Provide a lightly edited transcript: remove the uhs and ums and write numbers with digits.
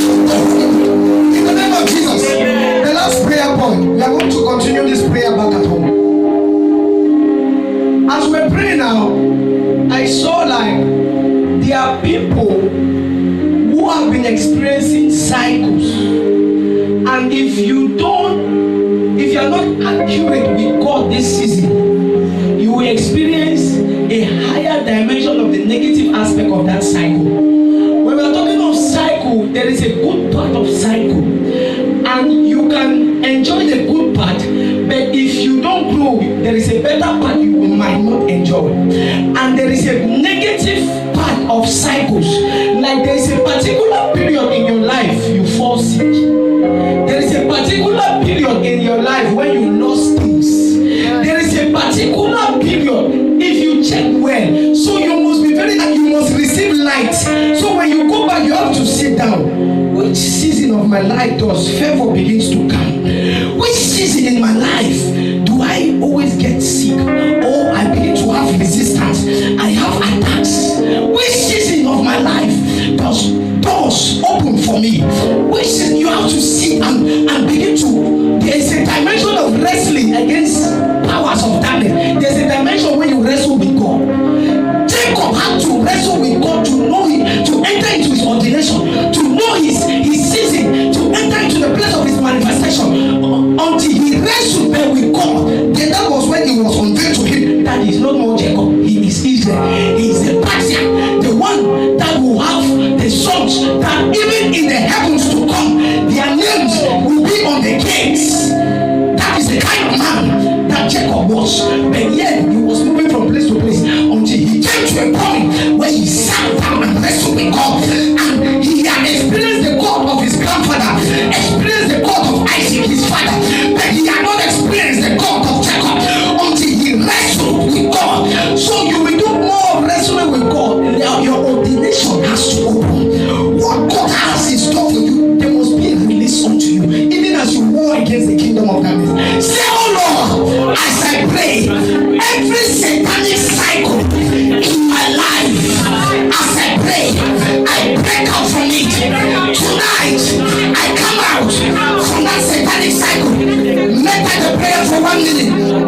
In the name of Jesus. The last prayer point. We are going to continue this prayer back at home. As we pray now, I saw like there are people who have been experiencing cycles. And if you are not accurate with God this season, you will experience a higher dimension of the negative aspect of that cycle. When we are talking of cycle, there is a good part of cycle, and you can enjoy the good part, but if you don't grow, there is a better part you might not enjoy. And there is a negative part of cycles, like there is a particular period in your life you fall sick. There is a particular period in your life when you lost things. There is a particular period, if you check well, so you must be you must receive light. So when you go back, you have to sit down. Which season of my life does favor begins to come? Which season in my life do I always get sick? Or I begin to have resistance? I have attacks. Which season of my life does doors open for me? Which season you have to sit and begin to, there is a dimension of wrestling against powers of darkness. There's a dimension when you wrestle with God. Jacob had to wrestle with God to know him, to enter into his ordination, to know his season, to enter into the place of his manifestation, until he wrestled with God. Then that was when it was unveiled to him that he is not more Jacob, he is Israel. He is the patriarch, the one that will have the sons that even in the heavens to come, their names will be on the gates. That is the kind of man that Jacob was. But yet he was moving from place to place until he came to a point where he sat down and wrestled with God. And he had experienced the God of his grandfather, experienced the God of Isaac, his father, but he had not experienced the God of Jacob until he wrestled with God. So you will do more wrestling with God. Your ordination has to open. What God has in store for you, there must be a release unto you, even as you war against the kingdom of darkness. Say, oh Lord, as I pray, every satanic cycle in my life, as I pray, I break out from it. Tonight, I come out from that satanic cycle. Make that the prayer for 1 minute.